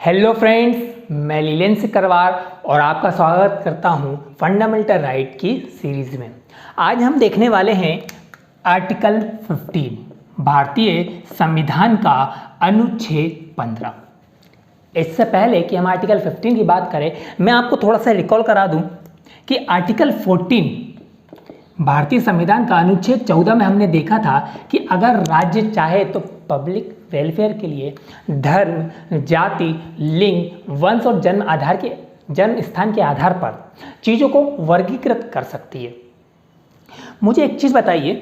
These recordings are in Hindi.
हेलो फ्रेंड्स, मैं लीलेन सिकरवार और आपका स्वागत करता हूं फंडामेंटल राइट की सीरीज़ में। आज हम देखने वाले हैं आर्टिकल 15 भारतीय संविधान का अनुच्छेद 15। इससे पहले कि हम आर्टिकल 15 की बात करें, मैं आपको थोड़ा सा रिकॉल करा दूं कि आर्टिकल 14 भारतीय संविधान का अनुच्छेद 14 में हमने देखा था कि अगर राज्य चाहे तो पब्लिक वेलफेयर के लिए धर्म, जाति, लिंग, वंश और जन्म स्थान के आधार पर चीज़ों को वर्गीकृत कर सकती है। मुझे एक चीज़ बताइए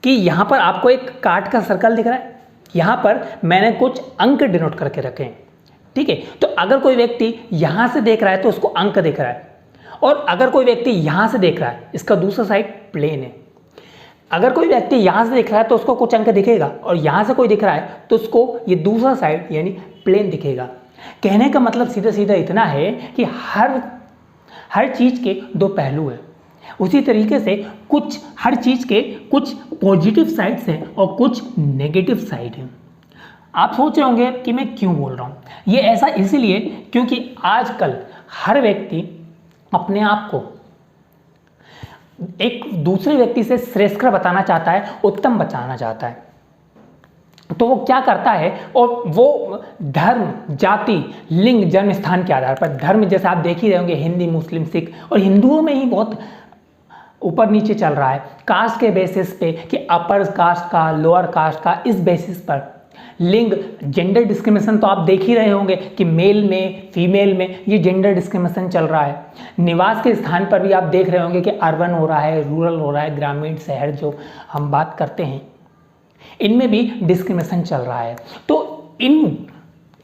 कि यहाँ पर आपको एक काट का सर्कल दिख रहा है। यहाँ पर मैंने कुछ अंक डिनोट करके रखे हैं, ठीक है। तो अगर कोई व्यक्ति यहाँ से देख रहा है तो उसको अंक दिख रहा है, और अगर कोई व्यक्ति यहाँ से देख रहा है, इसका दूसरा साइड प्लेन है। अगर कोई व्यक्ति यहाँ से दिख रहा है तो उसको कुछ अंक दिखेगा, और यहाँ से कोई दिख रहा है तो उसको ये दूसरा साइड यानी प्लेन दिखेगा। कहने का मतलब सीधा सीधा इतना है कि हर चीज़ के दो पहलू हैं। उसी तरीके से हर चीज़ के कुछ पॉजिटिव साइड्स हैं और कुछ नेगेटिव साइड हैं। आप सोच रहे होंगे कि मैं क्यों बोल रहा हूँ। ये ऐसा इसीलिए क्योंकि आजकल हर व्यक्ति अपने आप को एक दूसरे व्यक्ति से श्रेष्ठ बताना चाहता है, उत्तम बताना चाहता है। तो वो क्या करता है, और वो धर्म, जाति, लिंग, जन्म स्थान के आधार पर, धर्म जैसे आप देख ही रहे होंगे, हिंदी, मुस्लिम, सिख, और हिंदुओं में ही बहुत ऊपर नीचे चल रहा है। कास्ट के बेसिस पे कि अपर कास्ट का, लोअर कास्ट का, इस बेसिस पर लिंग, जेंडर डिस्क्रिमिनेशन तो आप देख ही रहे होंगे कि मेल में, फीमेल में ये जेंडर डिस्क्रिमिनेशन चल रहा है। निवास के स्थान पर भी आप देख रहे होंगे कि अर्बन हो रहा है, रूरल हो रहा है, ग्रामीण, शहर जो हम बात करते हैं, इनमें भी डिस्क्रिमिनेशन चल रहा है। तो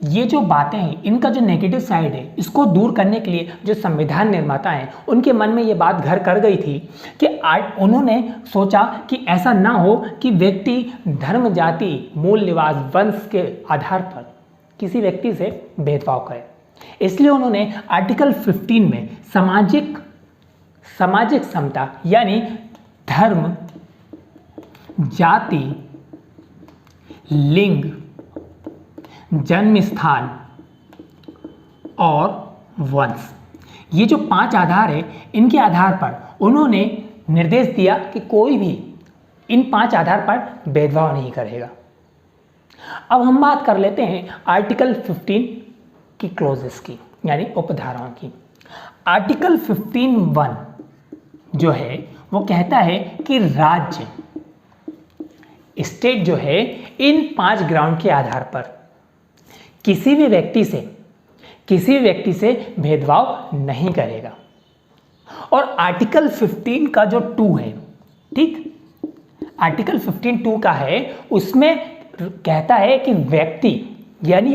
ये जो बातें हैं, इनका जो नेगेटिव साइड है, इसको दूर करने के लिए जो संविधान निर्माता हैं, उनके मन में ये बात घर कर गई थी कि उन्होंने सोचा कि ऐसा ना हो कि व्यक्ति धर्म, जाति, मूल निवास, वंश के आधार पर किसी व्यक्ति से भेदभाव करे। इसलिए उन्होंने आर्टिकल 15 में सामाजिक समता यानी धर्म, जाति, लिंग, जन्म स्थान और वंश, ये जो 5 आधार है, इनके आधार पर उन्होंने निर्देश दिया कि कोई भी इन 5 आधार पर भेदभाव नहीं करेगा। अब हम बात कर लेते हैं आर्टिकल 15 की क्लोजेस की, यानी उपधाराओं की। आर्टिकल 15(1) जो है वो कहता है कि राज्य, स्टेट जो है, इन 5 ग्राउंड के आधार पर किसी भी व्यक्ति से भेदभाव नहीं करेगा। और आर्टिकल 15 का जो 2 है, ठीक, आर्टिकल 15(2) का है, उसमें कहता है कि व्यक्ति यानी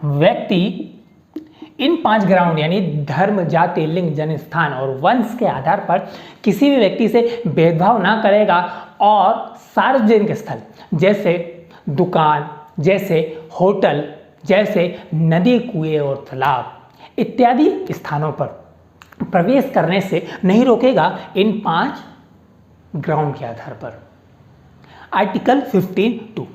व्यक्ति इन 5 ग्राउंड यानी धर्म, जाति, लिंग, जन्म स्थान और वंश के आधार पर किसी भी व्यक्ति से भेदभाव ना करेगा। और सार्वजनिक स्थल जैसे दुकान, जैसे होटल, जैसे नदी, कुएं और तालाब इत्यादि स्थानों पर प्रवेश करने से नहीं रोकेगा इन 5 ग्राउंड के आधार पर। आर्टिकल 15(2)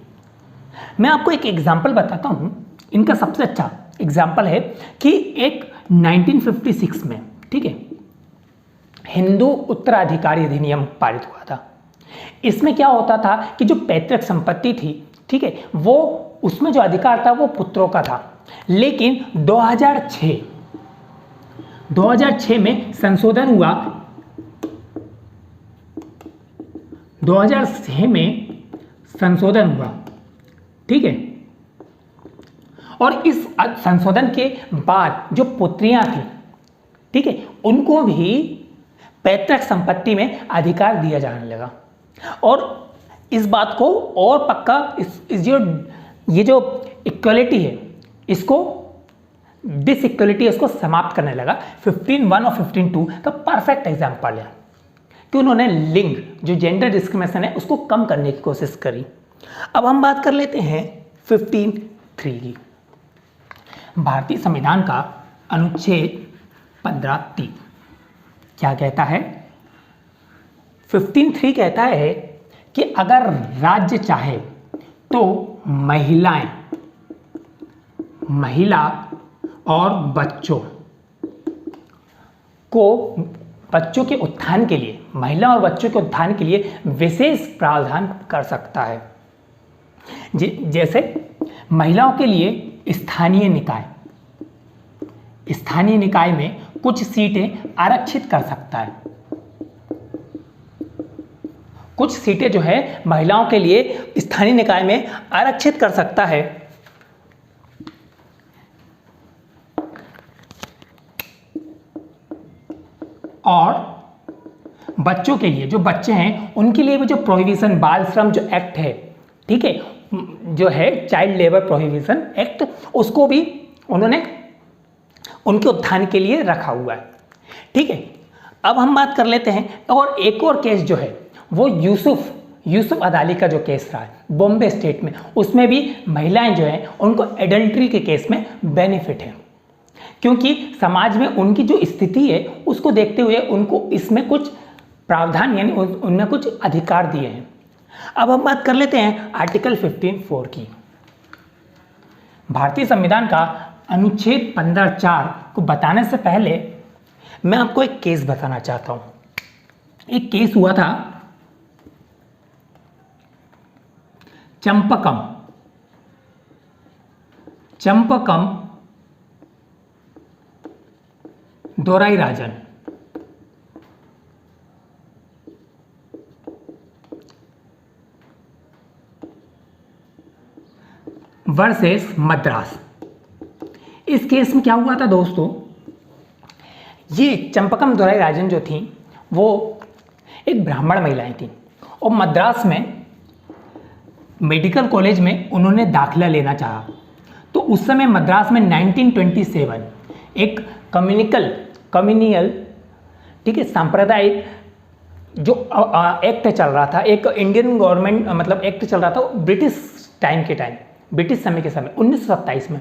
मैं आपको एक एग्जाम्पल बताता हूं। इनका सबसे अच्छा एग्जाम्पल है कि एक 1956 में, ठीक है, हिंदू उत्तराधिकारी अधिनियम पारित हुआ था। इसमें क्या होता था कि जो पैतृक संपत्ति थी, ठीक है, वो उसमें जो अधिकार था वो पुत्रों का था। लेकिन 2006 में संशोधन हुआ। 2006 में संशोधन हुआ, ठीक है, और इस संशोधन के बाद जो पुत्रियां थी, ठीक है, उनको भी पैतृक संपत्ति में अधिकार दिया जाने लगा। और इस बात को और पक्का ये जो इक्वलिटी है, इसको डिसइक्वलिटी इसको समाप्त करने लगा। 15(1) और 15(2) का परफेक्ट एग्जाम्पल है कि उन्होंने लिंग, जो जेंडर डिस्क्रिमिनेशन है, उसको कम करने की कोशिश करी। अब हम बात कर लेते हैं 15(3) की। भारतीय संविधान का अनुच्छेद 15(3) क्या कहता है? 15(3) कहता है कि अगर राज्य चाहे तो महिला और बच्चों के उत्थान के लिए, महिला और बच्चों के उत्थान के लिए विशेष प्रावधान कर सकता है। जैसे महिलाओं के लिए स्थानीय निकाय में कुछ सीटें आरक्षित कर सकता है। कुछ सीटें जो है महिलाओं के लिए स्थानीय निकाय में आरक्षित कर सकता है। और बच्चों के लिए, जो बच्चे हैं उनके लिए वो जो प्रोहिबिशन, बाल श्रम जो एक्ट है, ठीक है, जो है चाइल्ड लेबर प्रोहिबिशन एक्ट, उसको भी उन्होंने उनके उत्थान के लिए रखा हुआ है। ठीक है, अब हम बात कर लेते हैं और एक और केस जो है वो यूसुफ अदाली का जो केस रहा है बॉम्बे स्टेट में, उसमें भी महिलाएं जो हैं उनको एडल्ट्री के केस में बेनिफिट है, क्योंकि समाज में उनकी जो स्थिति है उसको देखते हुए उनको इसमें कुछ प्रावधान यानी उनमें कुछ अधिकार दिए हैं। अब हम बात कर लेते हैं आर्टिकल 15(4) की। भारतीय संविधान का अनुच्छेद 15(4) को बताने से पहले मैं आपको एक केस बताना चाहता हूं। एक केस हुआ था चंपकम दोराईराजन वर्सेस मद्रास। इस केस में क्या हुआ था दोस्तों, ये चंपकम दोराईराजन जो थी वो एक ब्राह्मण महिलाएं थी और मद्रास में मेडिकल कॉलेज में उन्होंने दाखिला लेना चाहा। तो उस समय मद्रास में 1927 एक कम्युनियल, ठीक है, सांप्रदायिक जो एक्ट चल रहा था, एक इंडियन गवर्नमेंट मतलब एक्ट चल रहा था ब्रिटिश समय के समय 1927 में।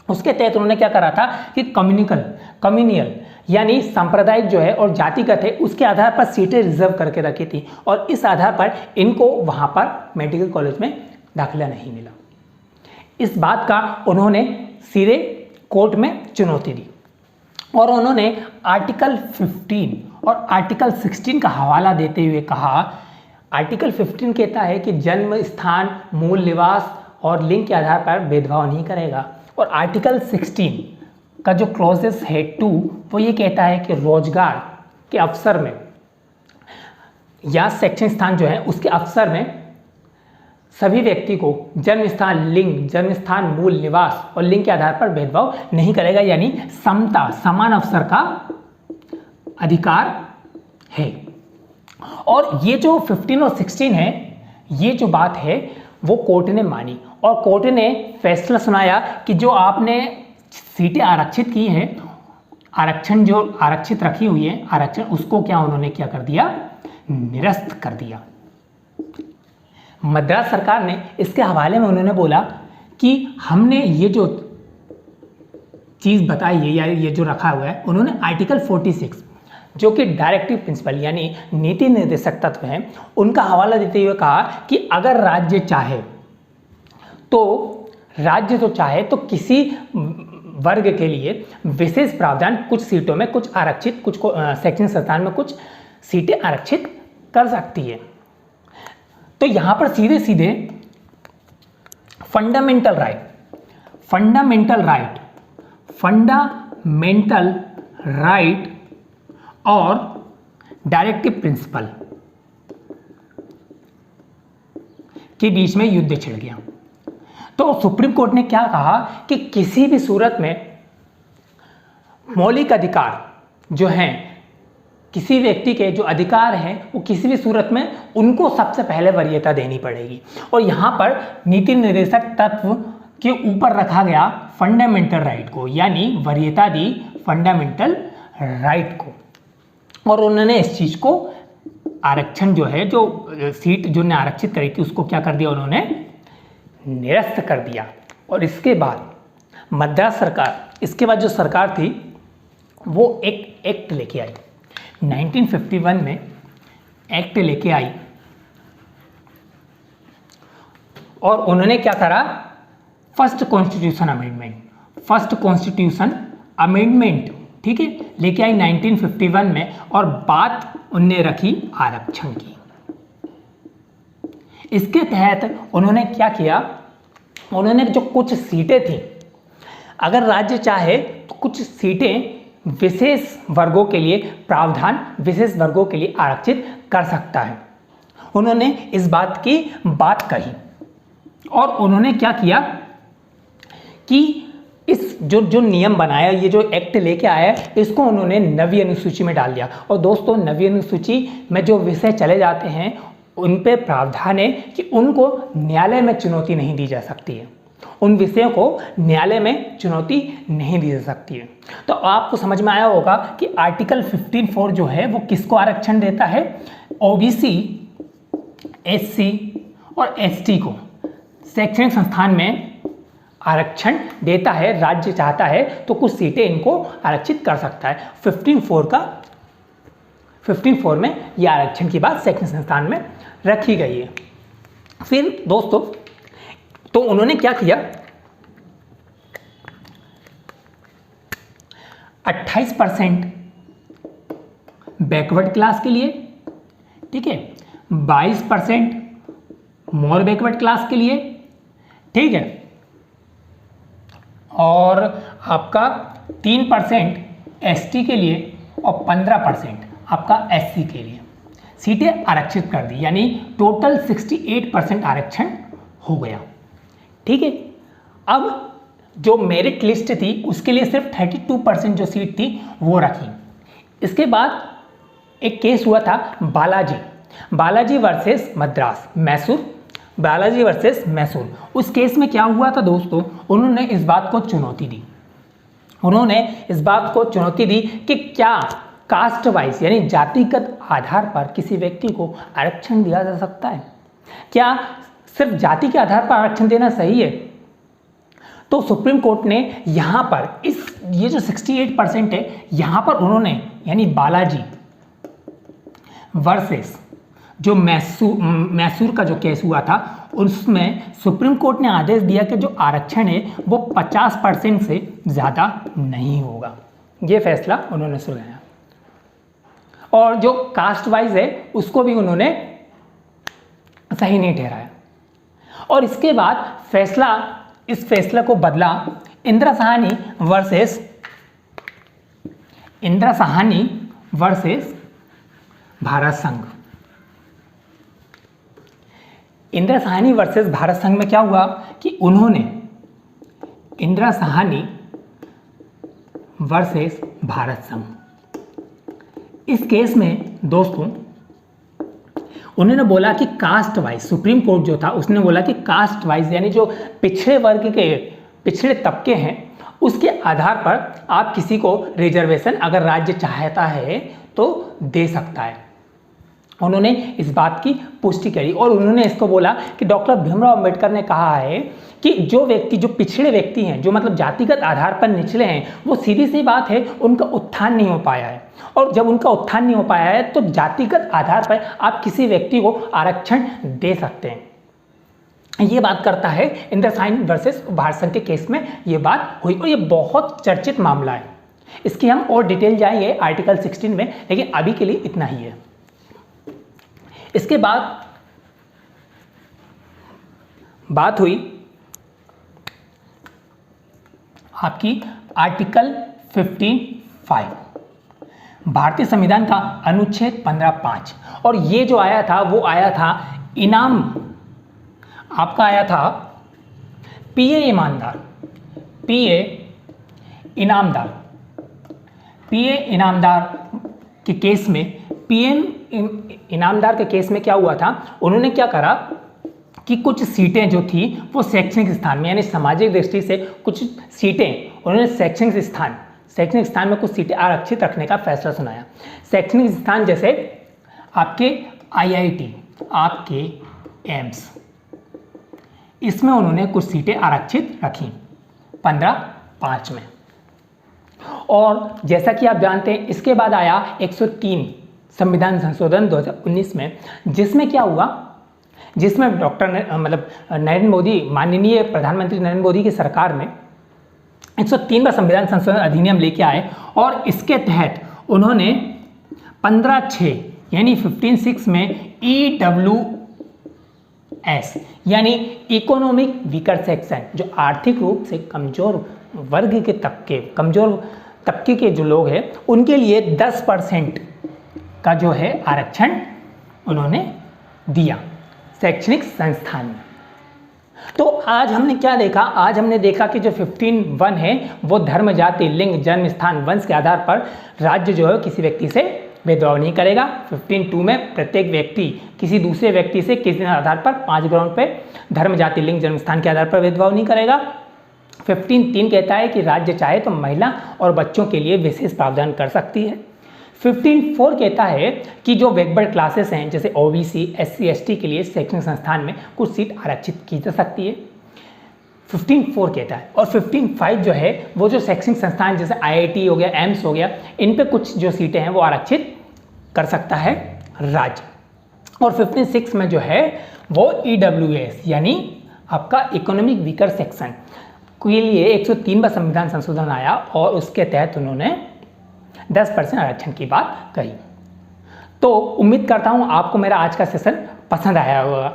उसके तहत उन्होंने क्या करा था कि कम्युनियल यानी सांप्रदायिक जो है और जातिगत है उसके आधार पर सीटें रिजर्व करके रखी थी और इस आधार पर इनको वहाँ पर मेडिकल कॉलेज में दाखिला नहीं मिला। इस बात का उन्होंने सीधे कोर्ट में चुनौती दी और उन्होंने आर्टिकल 15 और आर्टिकल 16 का हवाला देते हुए कहा, आर्टिकल 15 कहता है कि जन्म स्थान, मूल निवास और लिंग के आधार पर भेदभाव नहीं करेगा, और आर्टिकल 16 का जो क्लॉजेस है 2 वो ये कहता है कि रोजगार के अवसर में या शैक्षणिक स्थान जो है उसके अवसर में सभी व्यक्ति को जन्म स्थान, मूल निवास और लिंग के आधार पर भेदभाव नहीं करेगा, यानी समता, समान अवसर का अधिकार है। और ये जो 15 और 16 है, ये जो बात है वो कोर्ट ने मानी और कोर्ट ने फैसला सुनाया कि जो आपने सीटें आरक्षित की हैं, आरक्षण जो आरक्षित रखी हुई है, आरक्षण उसको क्या उन्होंने क्या कर दिया, निरस्त कर दिया। मद्रास सरकार ने इसके हवाले में उन्होंने बोला कि हमने ये जो चीज़ बताई है या ये जो रखा हुआ है, उन्होंने आर्टिकल 46 जो कि डायरेक्टिव प्रिंसिपल यानी नीति निर्देशक तत्व हैं उनका हवाला देते हुए कहा कि अगर राज्य चाहे तो किसी वर्ग के लिए विशेष प्रावधान कुछ सीटों में कुछ आरक्षित, कुछ शैक्षणिक संस्थान में कुछ सीटें आरक्षित कर सकती है। तो यहाँ पर सीधे सीधे फंडामेंटल राइट और डायरेक्टिव प्रिंसिपल के बीच में युद्ध छिड़ गया। तो सुप्रीम कोर्ट ने क्या कहा कि किसी भी सूरत में मौलिक अधिकार जो हैं, किसी व्यक्ति के जो अधिकार हैं वो किसी भी सूरत में उनको सबसे पहले वरीयता देनी पड़ेगी। और यहाँ पर नीति निर्देशक तत्व के ऊपर रखा गया फंडामेंटल राइट को, यानी वरीयता दी फंडामेंटल राइट को। और उन्होंने इस चीज़ को आरक्षण जो है, जो सीट जो ने आरक्षित करी थी उसको क्या कर दिया, उन्होंने निरस्त कर दिया। और इसके बाद मद्रास सरकार, इसके बाद जो सरकार थी वो एक एक्ट लेके आई 1951 में, एक्ट लेके आई और उन्होंने क्या करा, first constitution amendment, first constitution amendment, ठीक है, लेके आई 1951 में, और बात उनने रखी आरक्षण की। इसके तहत उन्होंने क्या किया, उन्होंने जो कुछ सीटें थी, अगर राज्य चाहे तो कुछ सीटें विशेष वर्गों के लिए, प्रावधान विशेष वर्गों के लिए आरक्षित कर सकता है। उन्होंने इस बात की बात कही और उन्होंने क्या किया कि इस जो नियम बनाया, ये जो एक्ट लेके आया, इसको उन्होंने नवीं अनुसूची में डाल दिया। और दोस्तों, नवीं अनुसूची में जो विषय चले जाते हैं उन पे प्रावधान है कि उनको न्यायालय में चुनौती नहीं दी जा सकती है, उन विषयों को न्यायालय में चुनौती नहीं दी जा सकती है। तो आपको समझ में आया होगा कि आर्टिकल 15(4) जो है वो किसको आरक्षण देता है, ओबीसी, एससी और एसटी को शैक्षणिक संस्थान में आरक्षण देता है। राज्य चाहता है तो कुछ सीटें इनको आरक्षित कर सकता है। 15(4) में यह आरक्षण की बात शैक्षणिक संस्थान में रखी गई है। फिर दोस्तों, तो उन्होंने क्या किया, 28% बैकवर्ड क्लास के लिए, ठीक है, 22% मोर बैकवर्ड क्लास के लिए, ठीक है, और आपका 3% एसटी के लिए और 15% आपका एससी के लिए सीटें आरक्षित कर दी, यानी टोटल 68% आरक्षण हो गया, ठीक है। अब जो मेरिट लिस्ट थी उसके लिए सिर्फ 32% जो सीट थी वो रखी। इसके बाद एक केस हुआ था बालाजी वर्सेस मद्रास, मैसूर, बालाजी वर्सेस मैसूर। उस केस में क्या हुआ था दोस्तों, उन्होंने इस बात को चुनौती दी, कि क्या कास्ट वाइज यानी जातिगत आधार पर किसी व्यक्ति को आरक्षण दिया जा सकता है, क्या सिर्फ जाति के आधार पर आरक्षण देना सही है। तो सुप्रीम कोर्ट ने यहाँ पर ये जो 68% है, यहाँ पर उन्होंने यानी बालाजी वर्सेस जो मैसूर का जो केस हुआ था, उसमें सुप्रीम कोर्ट ने आदेश दिया कि जो आरक्षण है वो 50% से ज़्यादा नहीं होगा। ये फैसला उन्होंने सुनाया, और जो कास्ट वाइज है उसको भी उन्होंने सही नहीं ठहराया। और इसके बाद इस फैसला को बदला इंदिरा साहनी वर्सेस भारत संघ। इंदिरा साहनी वर्सेस भारत संघ में क्या हुआ कि उन्होंने इंदिरा साहनी वर्सेस भारत संघ, इस केस में दोस्तों उन्होंने बोला कि कास्ट वाइज, सुप्रीम कोर्ट जो था उसने बोला कि कास्ट वाइज यानी जो पिछड़े वर्ग के पिछड़े तबके हैं उसके आधार पर आप किसी को रिजर्वेशन अगर राज्य चाहता है तो दे सकता है। उन्होंने इस बात की पुष्टि करी और उन्होंने इसको बोला कि डॉक्टर भीमराव अंबेडकर ने कहा है कि जो पिछड़े व्यक्ति हैं, जो मतलब जातिगत आधार पर निचले हैं, वो सीधी सी बात है उनका उत्थान नहीं हो पाया है, और जब उनका उत्थान नहीं हो पाया है तो जातिगत आधार पर आप किसी व्यक्ति को आरक्षण दे सकते हैं। ये बात करता है इंदिरा साहनी वर्सेस भारत संघ के केस में ये बात हुई, और ये बहुत चर्चित मामला है। इसकी हम और डिटेल जाएंगे आर्टिकल 16 में, लेकिन अभी के लिए इतना ही है। इसके बाद बात हुई आपकी आर्टिकल 15(5) भारतीय संविधान का अनुच्छेद 15(5), और ये जो आया था वो आया था आपका आया था पीए इनामदार के केस में। पीएम इनामदार के केस में क्या हुआ था, उन्होंने क्या करा कि कुछ सीटें जो थी वो शैक्षणिक स्थान में यानी सामाजिक दृष्टि से कुछ सीटें उन्होंने शैक्षणिक स्थान में कुछ सीटें आरक्षित रखने का फैसला सुनाया। शैक्षणिक स्थान जैसे आपके IIT, आपके एम्स, इसमें उन्होंने कुछ सीटें आरक्षित रखी 15(5) में। और जैसा कि आप जानते हैं इसके बाद आया 103 संविधान संशोधन 2019 में, जिसमें क्या हुआ, जिसमें माननीय प्रधानमंत्री नरेंद्र मोदी की सरकार में 103वां संविधान संशोधन अधिनियम लेके आए और इसके तहत उन्होंने 15/6 यानी 15/6 में EWS यानी इकोनॉमिक वीकर सेक्शन, जो आर्थिक रूप से कमजोर वर्ग के तबके, कमजोर तबके के जो लोग हैं उनके लिए 10% का जो है आरक्षण उन्होंने दिया शैक्षणिक संस्थान में। तो आज हमने क्या देखा? आज हमने देखा कि जो 15(1) है वो धर्म, जाति, लिंग, जन्म स्थान, वंश के आधार पर राज्य जो है किसी व्यक्ति से भेदभाव नहीं करेगा। 15(2) में प्रत्येक व्यक्ति किसी दूसरे व्यक्ति से किसी आधार पर 5 ग्राउंड पे धर्म, जाति, लिंग, जन्म स्थान के आधार पर भेदभाव नहीं करेगा। 15(3) कहता है कि राज्य चाहे तो महिला और बच्चों के लिए विशेष प्रावधान कर सकती है। 15(4) कहता है कि जो बैकवर्ड क्लासेस हैं जैसे OBC, SC, ST के लिए शैक्षणिक संस्थान में कुछ सीट आरक्षित की जा सकती है। 15(4) कहता है। और 15(5) जो है वो जो शैक्षणिक संस्थान जैसे IIT हो गया, एम्स हो गया, इन पे कुछ जो सीटें हैं वो आरक्षित कर सकता है राज्य। और 15(6) में जो है वो EWS यानी आपका इकोनॉमिक वीकर सेक्शन के लिए 103वां संविधान संशोधन आया और उसके तहत उन्होंने 10% आरक्षण की बात कही। तो उम्मीद करता हूं आपको मेरा आज का सेशन पसंद आया होगा।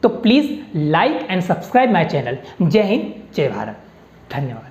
तो please like and subscribe my channel. जय हिंद, जय भारत, धन्यवाद।